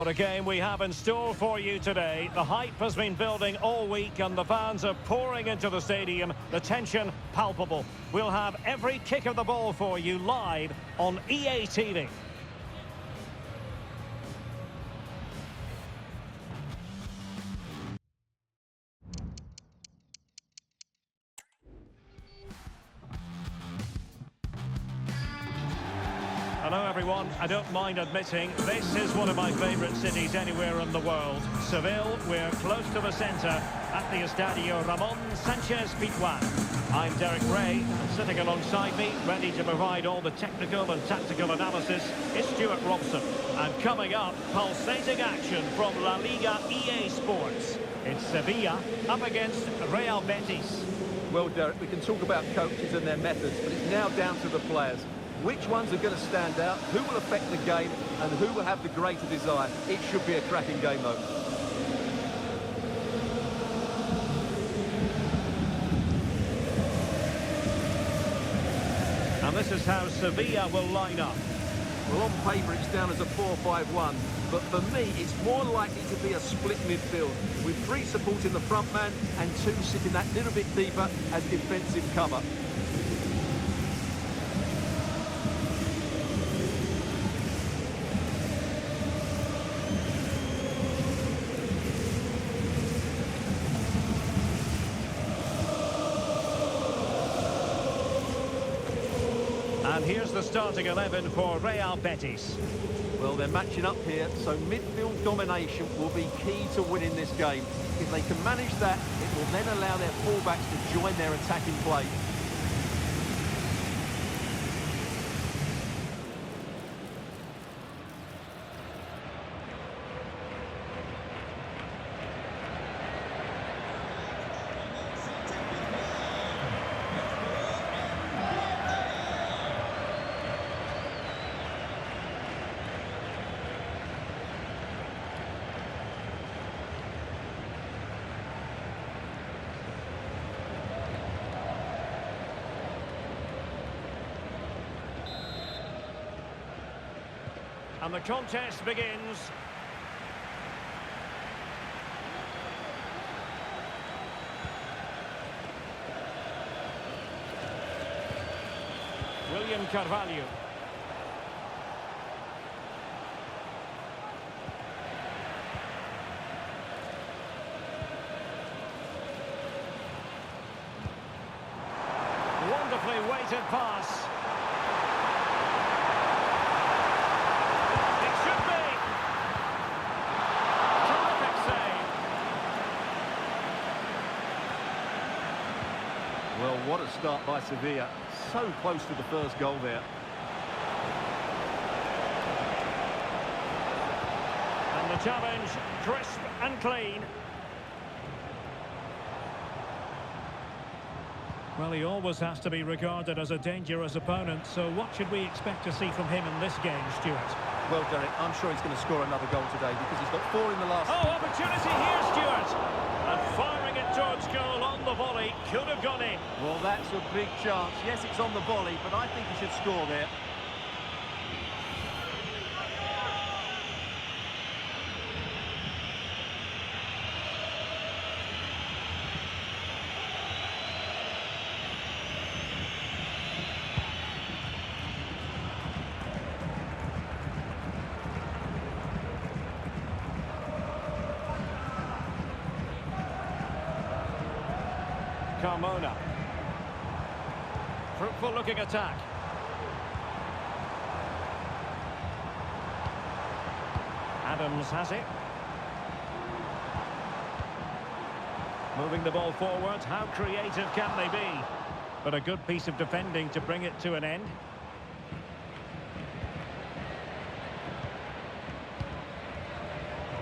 What a game we have in store for you today. The hype has been building all week and the fans are pouring into the stadium. The tension palpable. We'll have every kick of the ball for you live on EA TV. Hello everyone, I don't mind admitting this is one of my favourite cities anywhere in the world. Seville, we're close to the centre at the Estadio Ramon Sanchez Pizjuan. I'm Derek Ray, and sitting alongside me, ready to provide all the technical and tactical analysis, is Stuart Robson. And coming up, pulsating action from La Liga EA Sports. It's Sevilla up against Real Betis. Well, Derek, we can talk about coaches and their methods, but it's now down to the players. Which ones are going to stand out, who will affect the game, and who will have the greater desire? It should be a cracking game, though. And this is how Sevilla will line up. Well, on paper, it's down as a 4-5-1, but for me, it's more likely to be a split midfield, with three supporting the front man and two sitting that little bit deeper as defensive cover. And here's the starting 11 for Real Betis. Well, they're matching up here, so midfield domination will be key to winning this game. If they can manage that, it will then allow their fullbacks to join their attacking play. And the contest begins. William Carvalho. Wonderfully weighted pass. Well, what a start by Sevilla. So close to the first goal there. And the challenge, crisp and clean. Well, he always has to be regarded as a dangerous opponent, so what should we expect to see from him in this game, Stuart? Well, Derek, I'm sure he's going to score another goal today because he's got 4 in the last... Oh, opportunity here, Stuart! And firing it towards goal on the volley, could have gone in. Well, that's a big chance. Yes, it's on the volley, but I think he should score there. Carmona. Fruitful looking attack. Adams has it. Moving the ball forward, how creative can they be? But a good piece of defending to bring it to an end.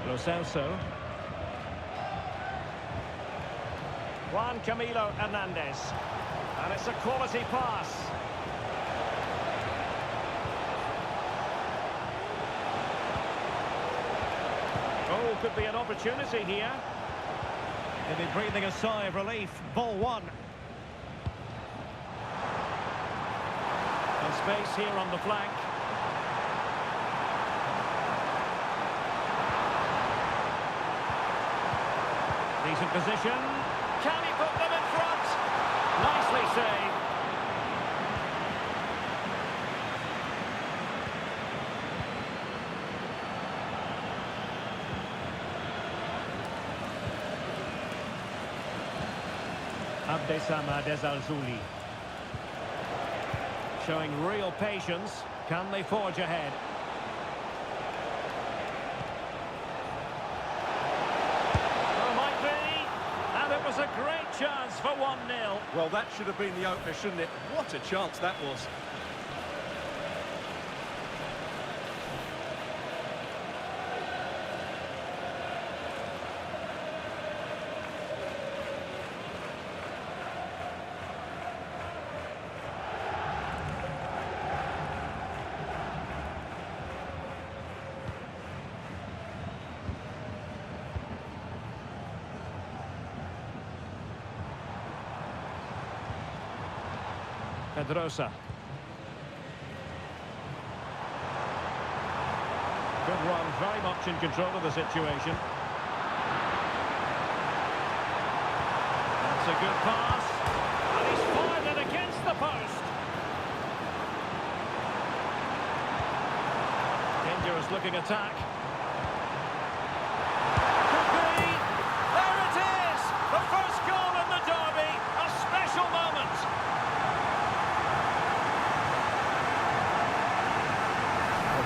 Lo Celso. Juan Camilo Hernandez. And it's a quality pass. Oh, could be an opportunity here. He'll be breathing a sigh of relief. Ball one. And space here on the flank. Decent position. Can he put them in front? Nicely saved. Abdesama Desalzuli. Showing real patience. Can they forge ahead? Oh, might be. And it was a great chance for 1-0. Well, that should have been the opener, shouldn't it? What a chance that was. Pedrosa. Good run, very much in control of the situation. That's a good pass. And he's fired it against the post. Dangerous looking attack. Could be. There it is! The first goal in the derby. A special moment.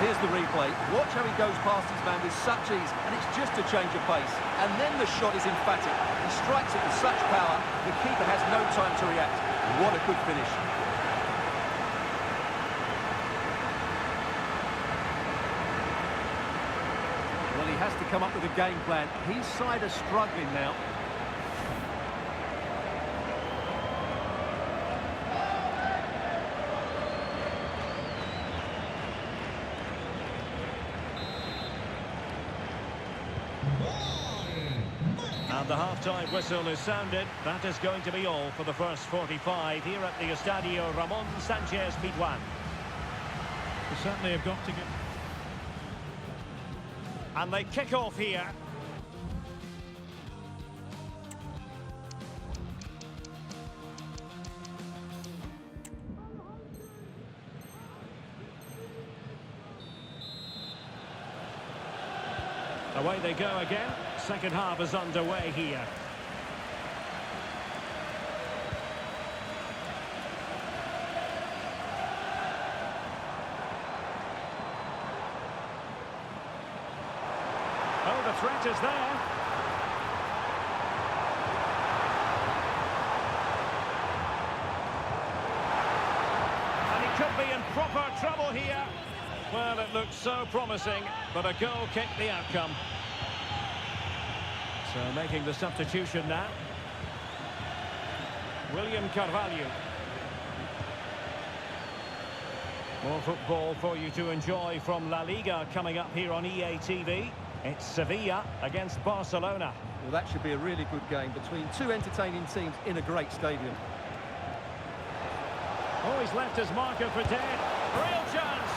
Here's the replay. Watch how he goes past his man with such ease, and it's just a change of pace. And then the shot is emphatic. He strikes it with such power, the keeper has no time to react. What a good finish. Well, he has to come up with a game plan. His side are struggling now. And the half-time whistle is sounded. That is going to be all for the first 45 here at the Estadio Ramon Sanchez Pizjuan. They certainly have got to get... And they kick off here. Away they go again. Second half is underway here. Oh, the threat is there. And he could be in proper trouble here. Well, it looked so promising, but a goal kicked the outcome. So making the substitution now. William Carvalho. More football for you to enjoy from La Liga coming up here on EA TV. It's Sevilla against Barcelona. Well, that should be a really good game between two entertaining teams in a great stadium. Oh, he's left his marker for dead. Real chance.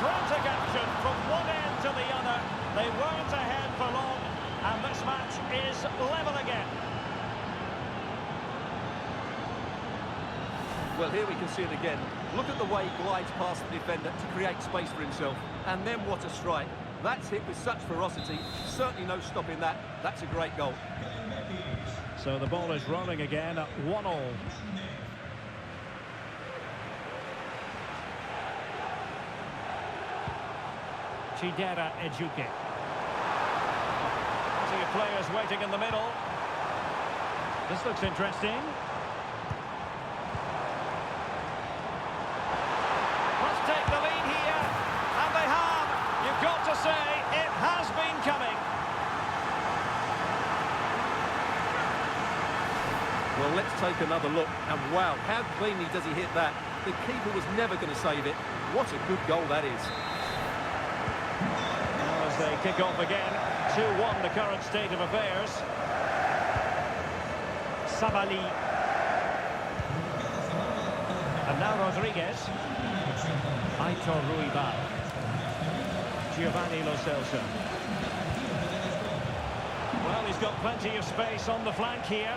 Frantic action from one end to the other. They weren't ahead for long. And this match is level again. Well, here we can see it again. Look at the way he glides past the defender to create space for himself. And then what a strike. That's hit with such ferocity. Certainly no stopping that. That's a great goal. So the ball is rolling again at 1-1. Chidera Ejuke. See players waiting in the middle. This looks interesting. Let's take the lead here. And they have. You've got to say, it has been coming. Well, let's take another look. And wow, how cleanly does he hit that? The keeper was never going to save it. What a good goal that is. As they kick off again, 2-1 the current state of affairs. Sabali. And now Rodriguez. Aitor Ruibal. Giovanni Lo Celso. Well, he's got plenty of space on the flank here.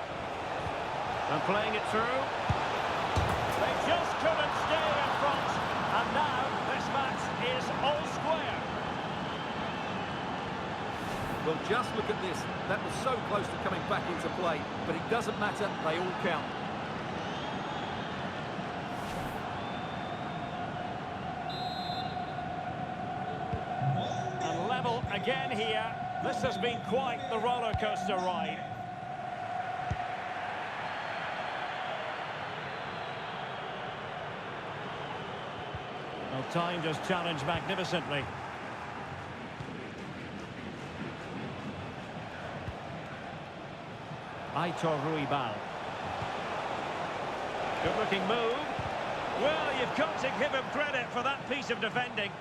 And playing it through. They just couldn't stay in front. And now this match is all square. Well, just look at this. That was so close to coming back into play. But it doesn't matter. They all count. And level again here. This has been quite the roller coaster ride. Well, timed his challenge magnificently. Aitor Ruibal. Good looking move. Well, you've got to give him credit for that piece of defending.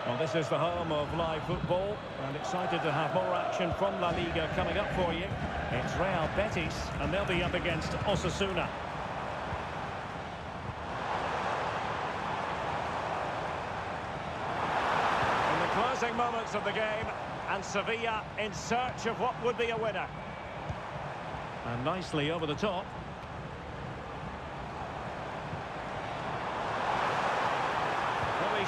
Well, this is the home of live football, and excited to have more action from La Liga coming up for you. It's Real Betis, and they'll be up against Osasuna. In the closing moments of the game, and Sevilla in search of what would be a winner. And nicely over the top.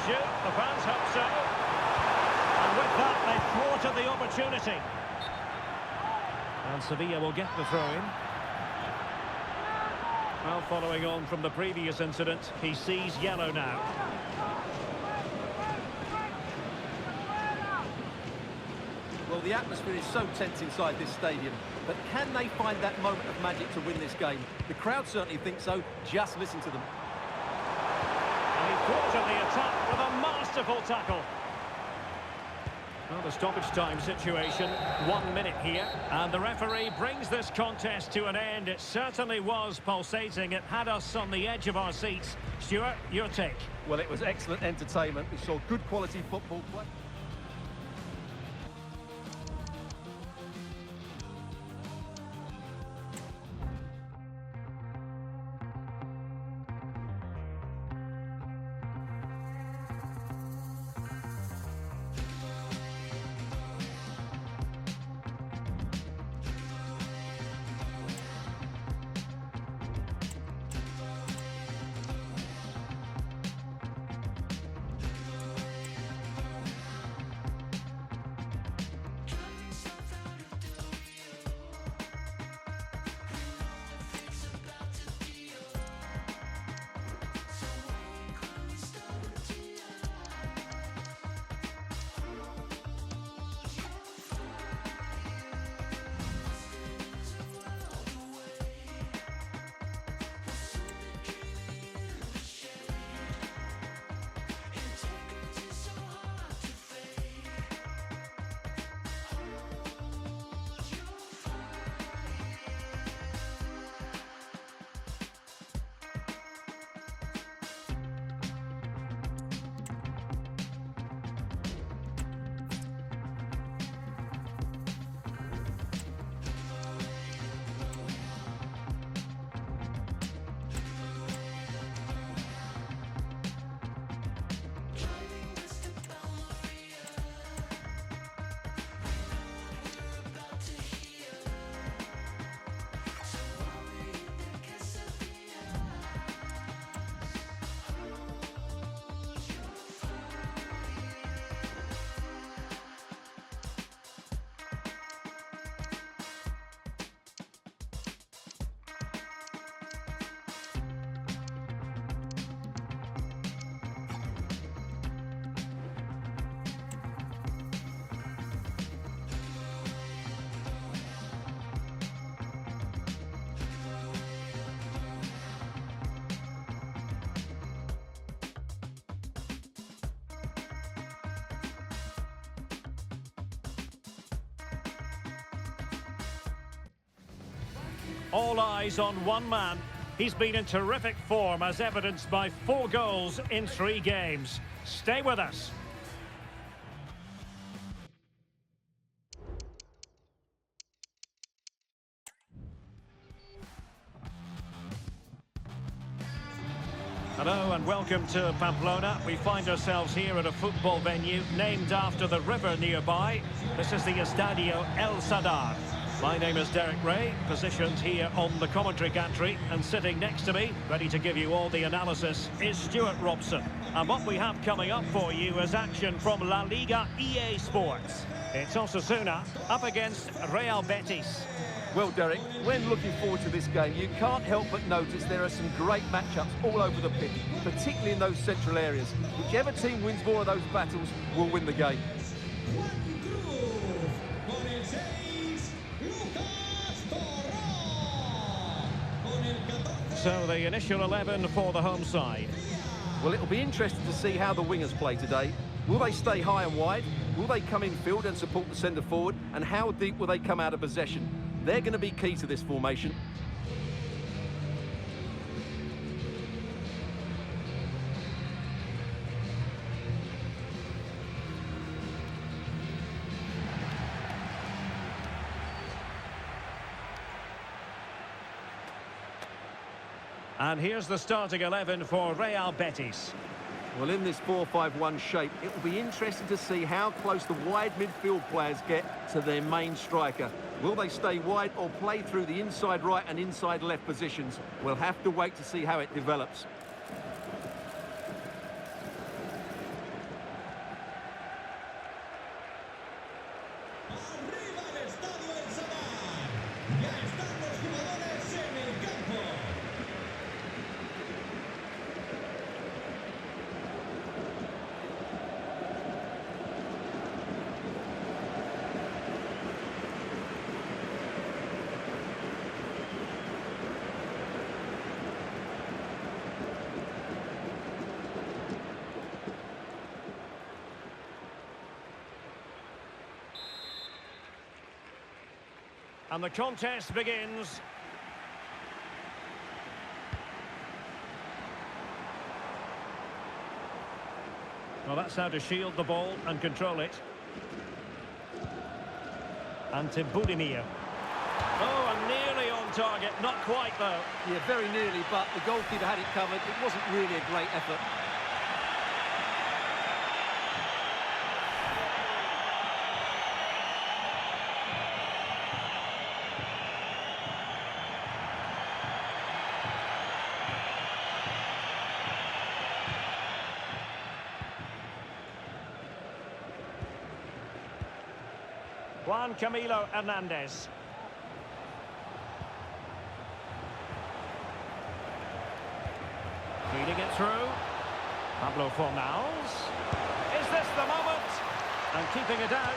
Shoot. The fans hope so. And with that, they thwarted the opportunity. And Sevilla will get the throw-in. Well, following on from the previous incident, he sees yellow now. Well, the atmosphere is so tense inside this stadium. But can they find that moment of magic to win this game? The crowd certainly think so. Just listen to them. And he thwarted the attack with a masterful tackle. Well, the stoppage time situation, 1 minute here. And the referee brings this contest to an end. It certainly was pulsating. It had us on the edge of our seats. Stuart, your take? Well, it was excellent entertainment. We saw good quality football play. All eyes on one man. He's been in terrific form as evidenced by 4 goals in 3 games. Stay with us. Hello and welcome to Pamplona. We find ourselves here at a football venue named after the river nearby. This is the Estadio El Sadar. My name is Derek Ray, positioned here on the commentary gantry, and sitting next to me, ready to give you all the analysis, is Stuart Robson. And what we have coming up for you is action from La Liga EA Sports. It's Osasuna up against Real Betis. Well, Derek, when looking forward to this game, you can't help but notice there are some great matchups all over the pitch, particularly in those central areas. Whichever team wins more of those battles will win the game. So the initial 11 for the home side. Well, it'll be interesting to see how the wingers play today. Will they stay high and wide? Will they come in field and support the centre forward? And how deep will they come out of possession? They're going to be key to this formation. And here's the starting 11 for Real Betis. Well, in this 4-5-1 shape, it will be interesting to see how close the wide midfield players get to their main striker. Will they stay wide or play through the inside right and inside left positions? We'll have to wait to see how it develops. And the contest begins. Well, that's how to shield the ball and control it. And to Budimir. Oh, and nearly on target. Not quite, though. Yeah, very nearly, but the goalkeeper had it covered. It wasn't really a great effort. Juan Camilo Hernandez. Feeding it through. Pablo Fornals. Is this the moment? And keeping it out.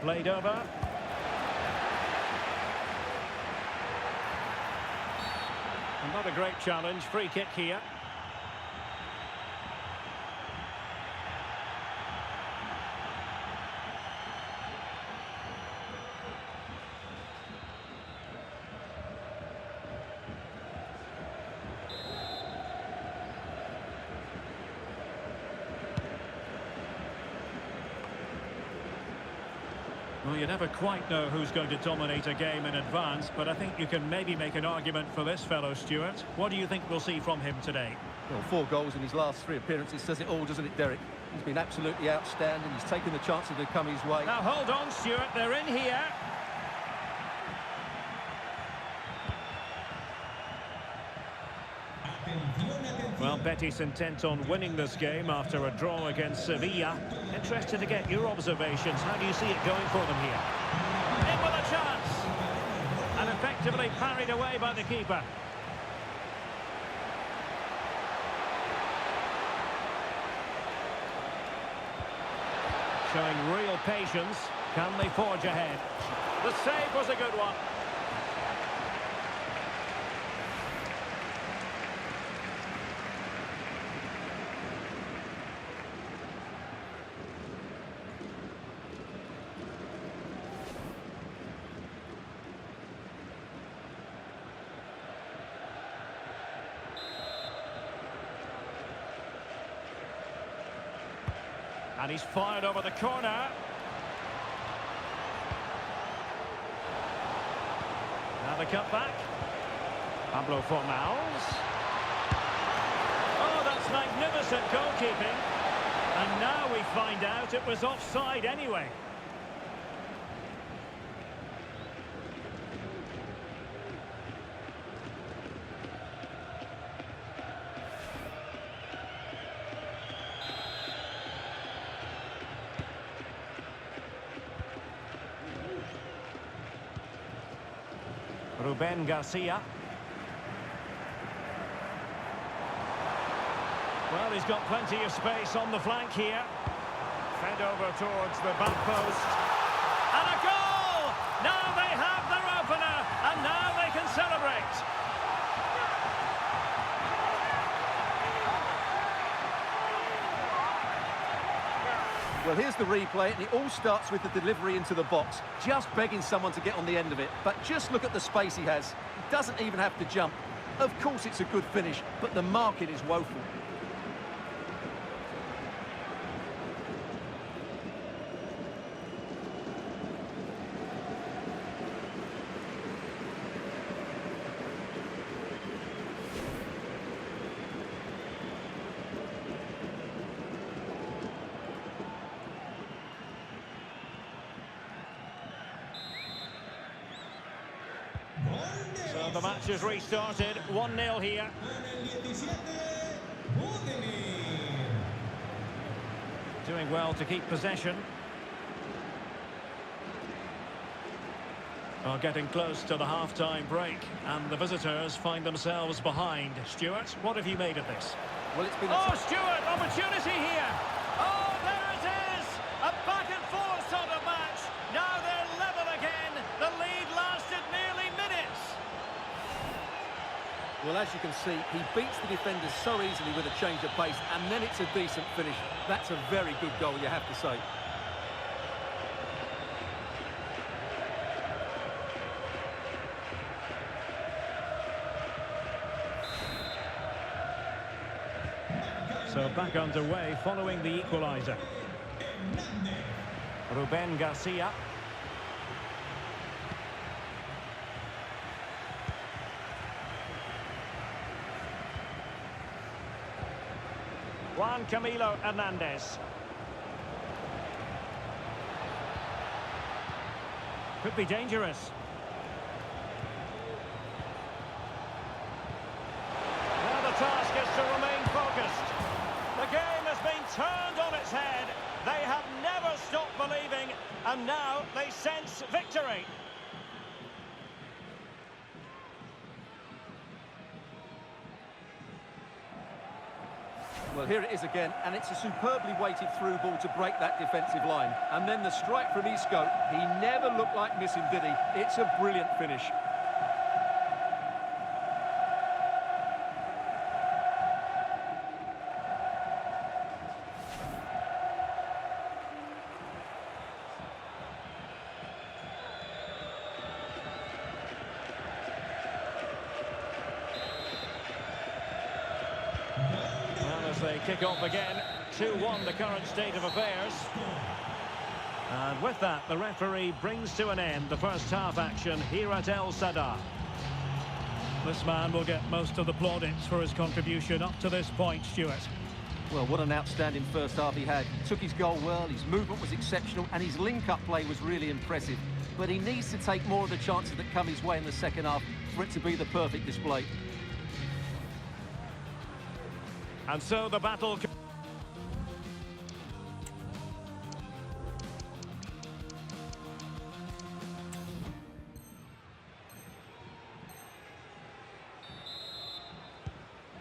Played over. And not a great challenge. Free kick here. Well, you never quite know who's going to dominate a game in advance, but I think you can maybe make an argument for this fellow, Stuart. What do you think we'll see from him today? Well, 4 goals in his last 3 appearances says it all, doesn't it, Derek? He's been absolutely outstanding. He's taken the chances that come his way. Now, hold on, Stuart. They're in here. Well, Betis intent on winning this game after a draw against Sevilla. Interested to get your observations. How do you see it going for them here? In with a chance! And effectively parried away by the keeper. Showing real patience. Can they forge ahead? The save was a good one. And he's fired over the corner. Now the cut back. Pablo Fornals. Oh, that's magnificent goalkeeping. And now we find out it was offside anyway. Ruben Garcia. Well, he's got plenty of space on the flank here. Fed over towards the back post. And a goal! Now they have their opener, and now they can celebrate. Well, here's the replay, and it all starts with the delivery into the box. Just begging someone to get on the end of it. But just look at the space he has. He doesn't even have to jump. Of course, it's a good finish, but the marking is woeful. So the match is restarted, 1-0 here. Doing well to keep possession. Are getting close to the half-time break, and the visitors find themselves behind. Stuart, what have you made of this? Well, it's been Oh, Stuart, opportunity here! Oh, there it is! A back-and-forth sort of match. Now they're level again. The lead lasted nearly minutes. Well, as you can see, he beats the defenders so easily with a change of pace, and then it's a decent finish. That's a very good goal, you have to say. So back underway following the equaliser. Ruben Garcia. Juan Camilo Hernandez. Could be dangerous. Now the task is to remain focused. The game has been turned on its head. They have never stopped believing, and now they sense victory. Well, here it is again, and it's a superbly weighted through ball to break that defensive line. And then the strike from Isco. He never looked like missing, did he? It's a brilliant finish. They kick off again, 2-1 the current state of affairs. And with that, the referee brings to an end the first half action here at El Sadar. This man will get most of the plaudits for his contribution up to this point, Stuart. Well, what an outstanding first half he had. He took his goal well, his movement was exceptional, and his link-up play was really impressive. But he needs to take more of the chances that come his way in the second half for it to be the perfect display. And so the battle...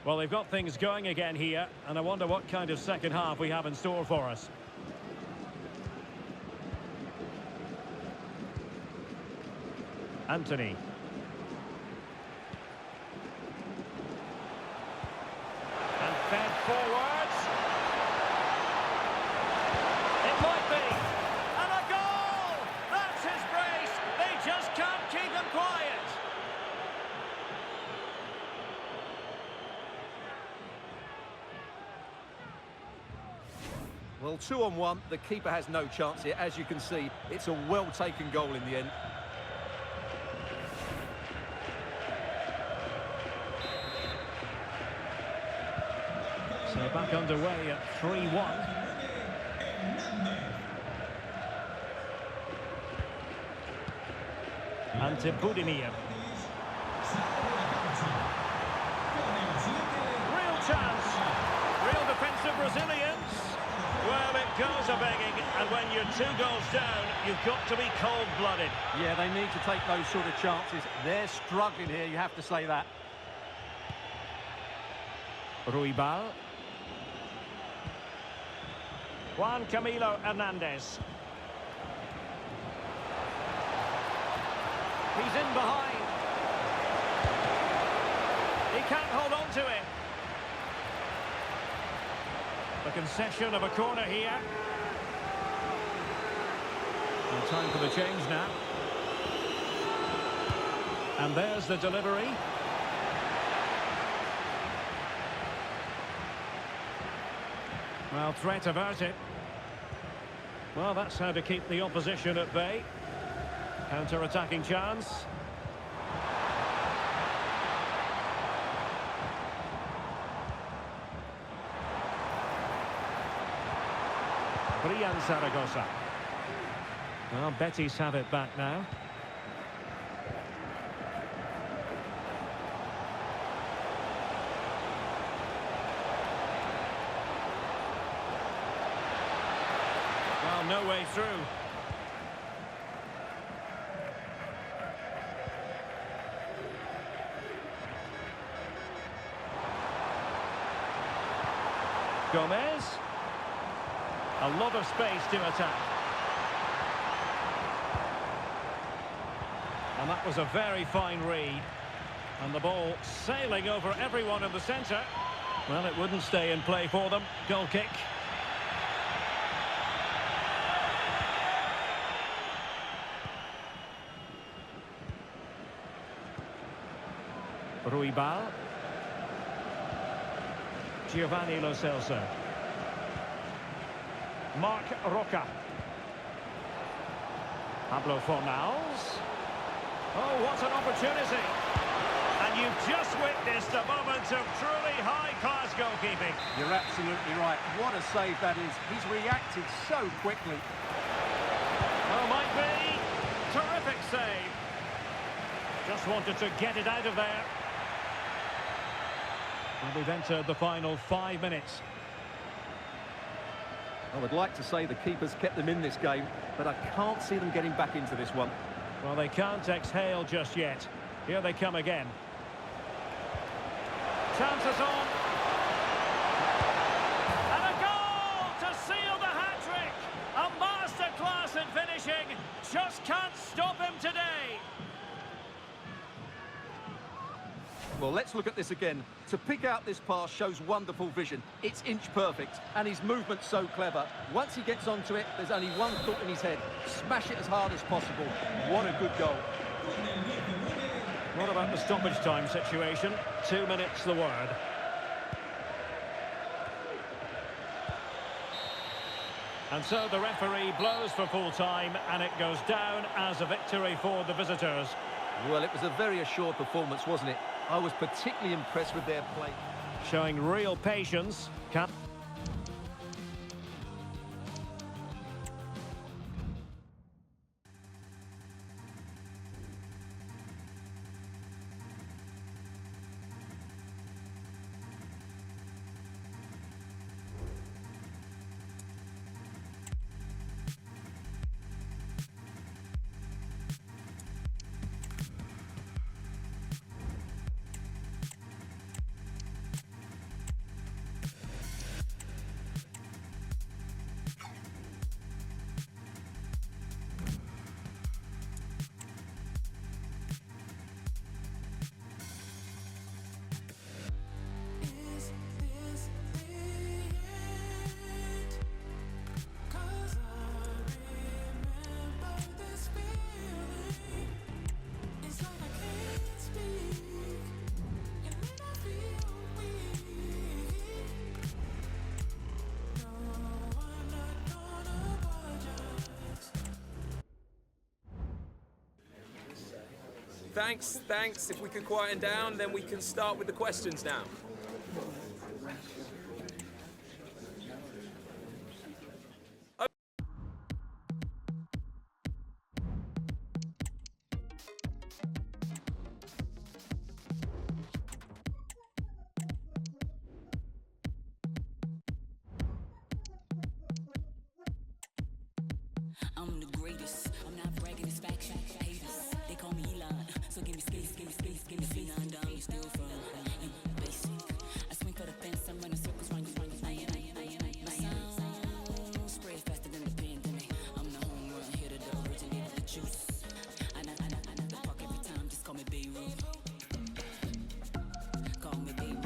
Well, they've got things going again here, and I wonder what kind of second half we have in store for us. Anthony. And fed forwards. It might be. And a goal! That's his brace. They just can't keep him quiet. Well, 2-on-1, the keeper has no chance here. As you can see, it's a well-taken goal in the end. So back underway at 3-1. Ante Budimir. Real chance. Real defensive resilience. Well, it goes a-begging, and when you're 2 goals down, you've got to be cold-blooded. Yeah, they need to take those sort of chances. They're struggling here, you have to say that. Ruibal. Juan Camilo Hernandez. He's in behind. He can't hold on to it. The concession of a corner here. And time for the change now. And there's the delivery. Well, threat averted. Well, that's how to keep the opposition at bay. Counter-attacking chance. Brian Zaragoza. Well, Betis have it back now. Well, no way through. Gomez. A lot of space to attack. And that was a very fine read. And the ball sailing over everyone in the centre. Well, it wouldn't stay in play for them. Goal kick. Ruibal. Giovanni Lo Celso. Marc Roca. Pablo Fornals. Oh, what an opportunity. And you've just witnessed a moment of truly high-class goalkeeping. You're absolutely right. What a save that is. He's reacted so quickly. Oh, might be. Terrific save. Just wanted to get it out of there. And we've entered the final 5 minutes. I would like to say the keeper's kept them in this game, but I can't see them getting back into this one. Well, they can't exhale just yet. Here they come again. Chances on. And a goal to seal the hat-trick. A masterclass in finishing. Just can't stop him today. Well, let's look at this again. To pick out this pass shows wonderful vision. It's inch perfect, and his movement's so clever. Once he gets onto it, there's only one thought in his head. Smash it as hard as possible. What a good goal. What about the stoppage time situation? 2 minutes the word. And so the referee blows for full time, and it goes down as a victory for the visitors. Well, it was a very assured performance, wasn't it? I was particularly impressed with their play. Showing real patience. Thanks. If we could quieten down, then we can start with the questions now. I'm the greatest. I'm not bragging, it's fact. Haters, they call me Elon. So give me space, give me phenom. Down, you still from basic. I swing for the fence, I'm running circles, round. My sound spread faster than the pandemic. I'm the home run hitter, the originator, the juice. I the park every time, just call me Beirut. Call me Beirut.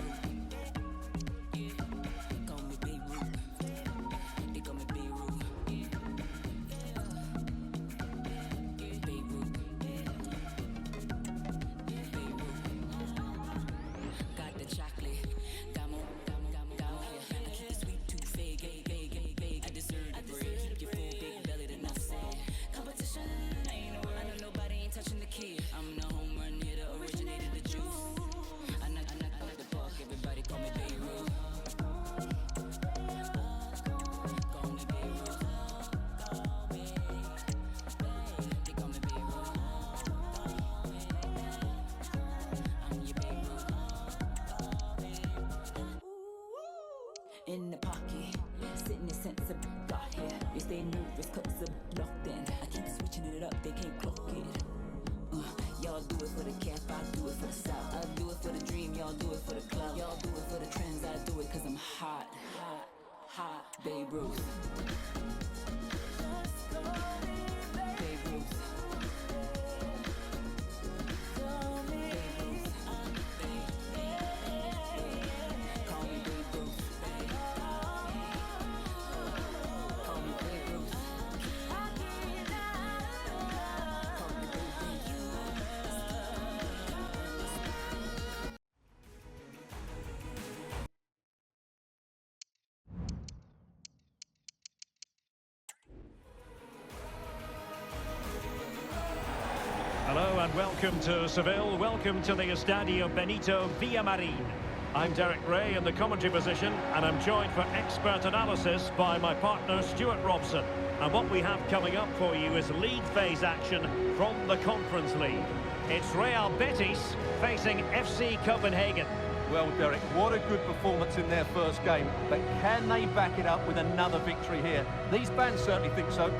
Call me Beirut. They call me Beirut. Got the chocolate, got more here. I keep the sweet tooth fake. I deserve the bread. Keep your full big belly, enough said. Competition ain't no word. I know nobody ain't touching the kid. I'm the home run hitter, originated the juice. I knock the park, everybody call me Beirut. Call me Beirut. They call me Beirut. I'm your Beirut. In the pocket, sitting in sense of got here. They stay nervous cause I'm locked in. I keep switching it up, they can't clock it. Y'all do it for the cap, I do it for the south. I do it for the dream, y'all do it for the club. Y'all do it for the trends, I do it cause I'm hot. Babe Ruth. Babe Ruth. Call me Babe Ruth. Call me Babe Ruth. Call me Babe Ruth. Hello and welcome to Seville. Welcome to the Estadio Benito Villamarin. I'm Derek Ray in the commentary position, and I'm joined for expert analysis by my partner Stuart Robson. And what we have coming up for you is league phase action from the Conference League. It's Real Betis facing FC Copenhagen. Well, Derek, what a good performance in their first game. But can they back it up with another victory here? These fans certainly think so.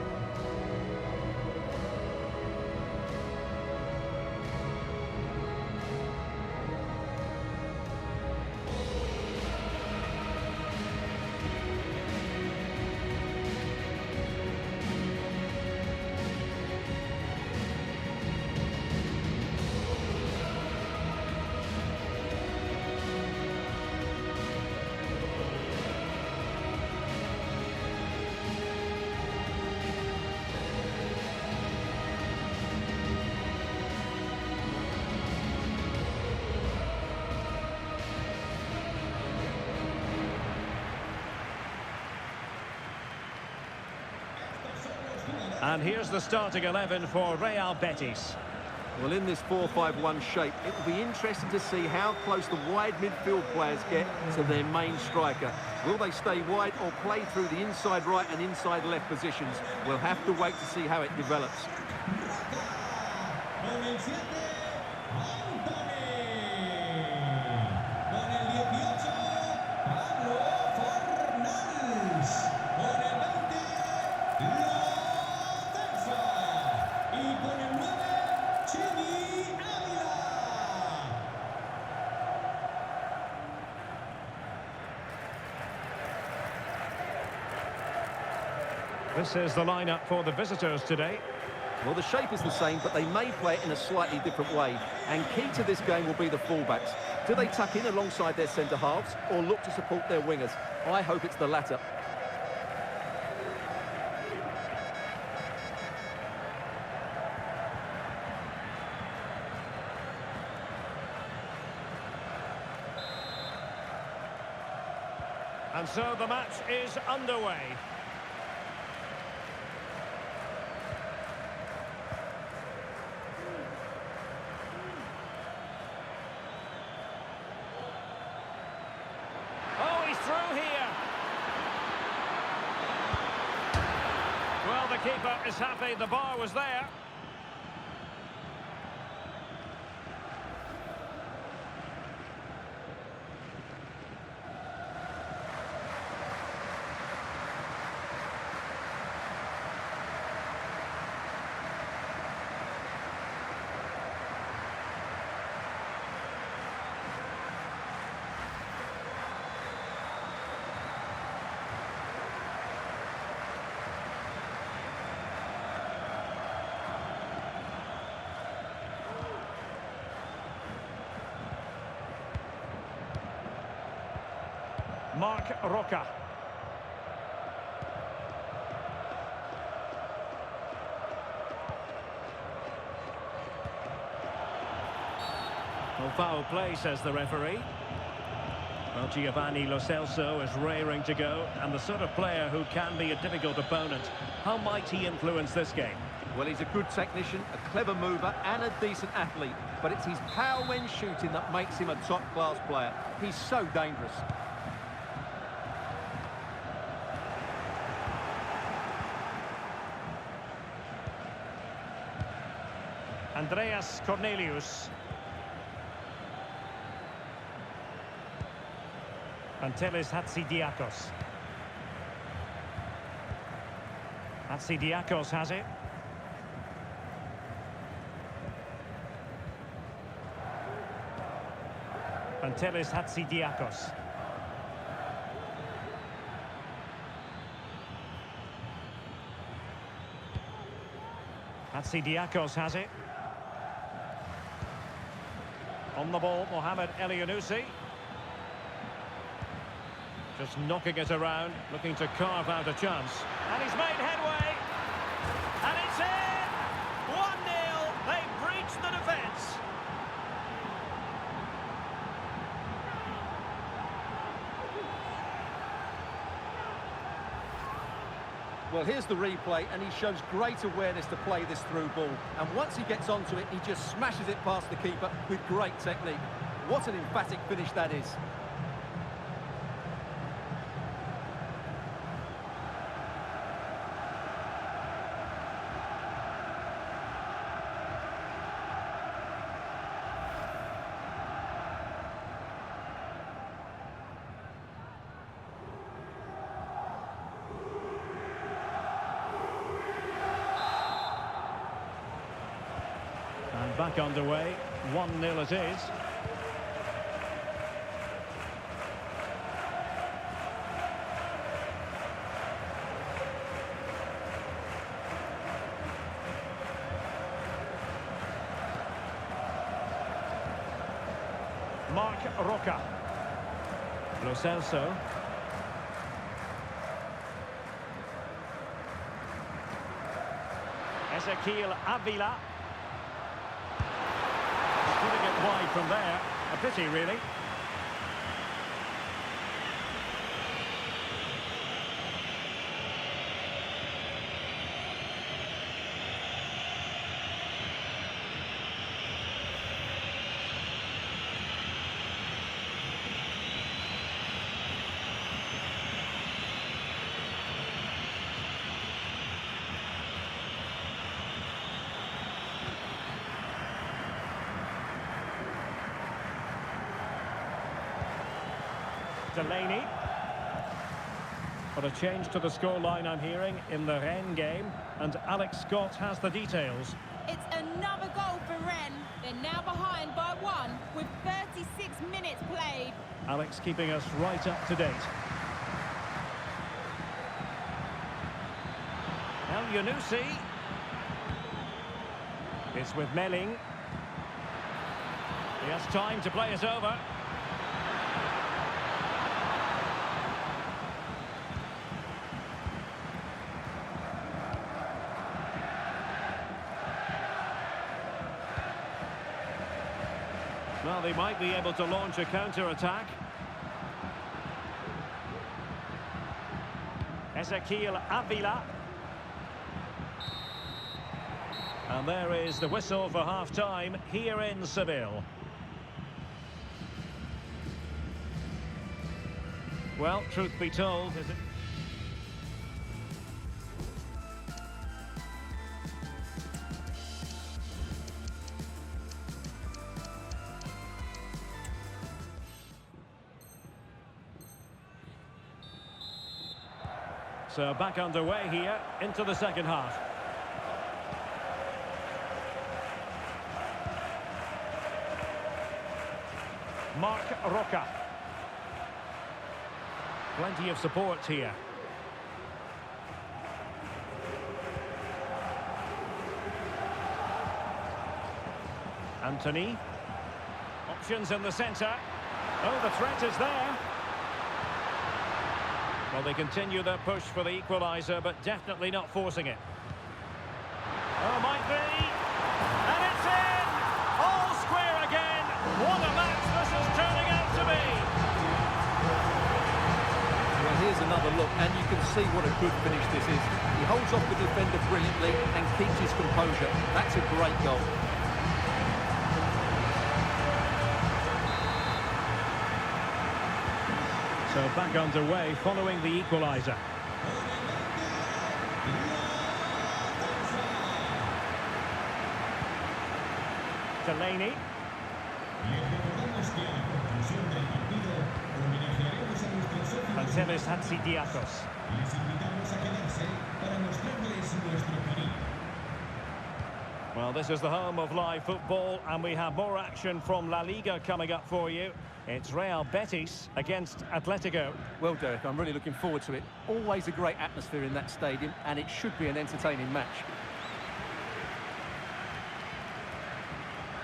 And here's the starting 11 for Real Betis. Well, in this 4-5-1 shape, it will be interesting to see how close the wide midfield players get to their main striker. Will they stay wide or play through the inside right and inside left positions? We'll have to wait to see how it develops. This is the lineup for the visitors today. Well, the shape is the same, but they may play it in a slightly different way. And key to this game will be the fullbacks. Do they tuck in alongside their centre-halves or look to support their wingers? I hope it's the latter. And so the match is underway. keeper is happy the bar was there. Marc Roca. Well, foul play, says the referee. Well, Giovanni Lo Celso is raring to go, and the sort of player who can be a difficult opponent. How might he influence this game? Well, he's a good technician, a clever mover and a decent athlete, but it's his power when shooting that makes him a top-class player. He's so dangerous. Andreas Cornelius. Pantelis Hatsidiakos. Hatsidiakos has it. Pantelis Hatsidiakos. Hatsidiakos has it. On the ball, Mohamed Elyounoussi. Just knocking it around, looking to carve out a chance. And he's made headway. And it's in! 1-0. They breached the defence. Well, here's the replay, and he shows great awareness to play this through ball. And once he gets onto it, he just smashes it past the keeper with great technique. What an emphatic finish that is. And back underway, 1-0 it is. Marc Roca. Lo Celso. Ezequiel Avila. Putting it wide from there. A pity, really. Delaney. But a change to the scoreline I'm hearing in the Rennes game, and Alex Scott has the details. It's another goal for Rennes. They're now behind by 1 with 36 minutes played. Alex keeping us right up to date. Elyounoussi. It's with Melling. He has time to play it over. Well, they might be able to launch a counter-attack. Ezequiel Avila. And there is the whistle for half-time here in Seville. Well, truth be told, So back underway here into the second half. Mark Roca. Plenty of support here. Anthony. Options in the centre. Oh, the threat is there. Well, they continue their push for the equaliser, but definitely not forcing it. Oh, might be. And it's in! All square again. What a match this is turning out to be. Well, here's another look, and you can see what a good finish this is. He holds off the defender brilliantly and keeps his composure. That's a great goal. So back underway following the equaliser. Delaney. Anteles Hatsidiakos. Well, this is the home of live football, and we have more action from La Liga coming up for you. It's Real Betis against Atletico. Well, Derek, I'm really looking forward to it. Always a great atmosphere in that stadium, and it should be an entertaining match.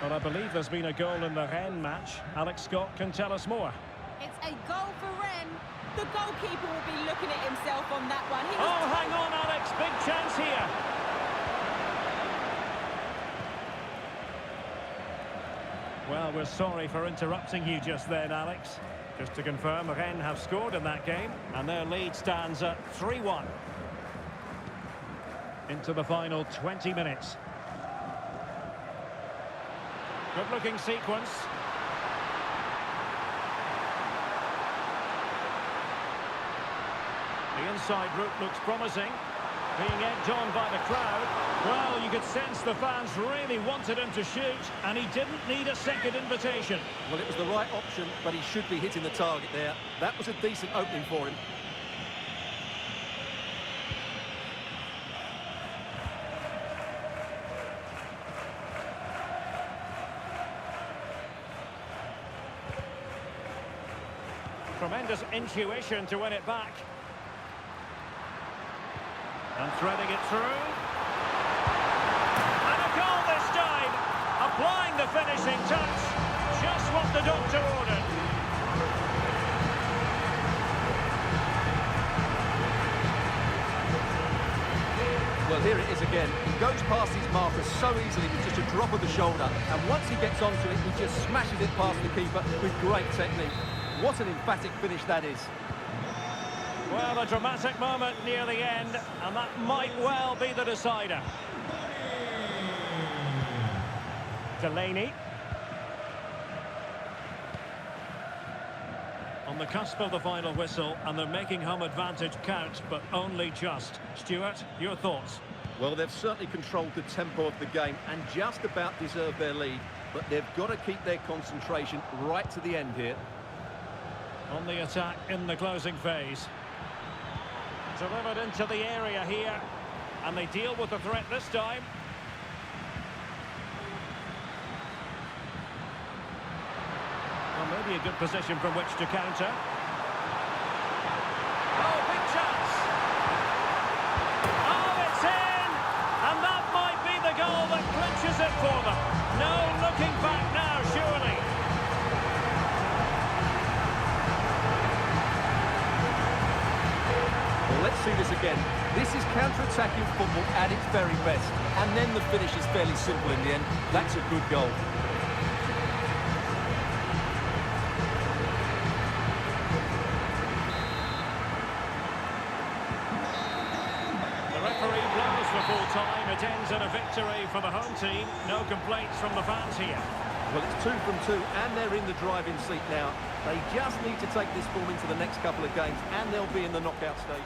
Well, I believe there's been a goal in the Rennes match. Alex Scott can tell us more. It's a goal for Rennes. The goalkeeper will be looking at himself on that one. Oh, hang on, Alex. Big chance here. Well, we're sorry for interrupting you just then, Alex. Just to confirm, Rennes have scored in that game, and their lead stands at 3-1. Into the final 20 minutes. Good-looking sequence. The inside route looks promising. Being egged on by the crowd. Well, you could sense the fans really wanted him to shoot, and he didn't need a second invitation. Well, it was the right option, but he should be hitting the target there. That was a decent opening for him. Tremendous intuition to win it back. And threading it through. And a goal this time. Applying the finishing touch. Just what the doctor ordered. Well, here it is again. He goes past his marker so easily with just a drop of the shoulder. And once he gets onto it, he just smashes it past the keeper with great technique. What an emphatic finish that is. Well, a dramatic moment near the end, and that might well be the decider. Delaney. On the cusp of the final whistle, and they're making home advantage count, but only just. Stuart, your thoughts? Well, they've certainly controlled the tempo of the game and just about deserved their lead, but they've got to keep their concentration right to the end here. On the attack in the closing phase. Delivered into the area here, and they deal with the threat this time. Well, maybe a good position from which to counter. Oh, big chance! Oh, it's in! And that might be the goal that clinches it for them. No looking back now, surely. Let's see this again. This is counter-attacking football at its very best. And then the finish is fairly simple in the end. That's a good goal. The referee blows for full time. It ends in a victory for the home team. No complaints from the fans here. Well, it's 2 from 2, and they're in the driving seat now. They just need to take this form into the next couple of games, and they'll be in the knockout stage.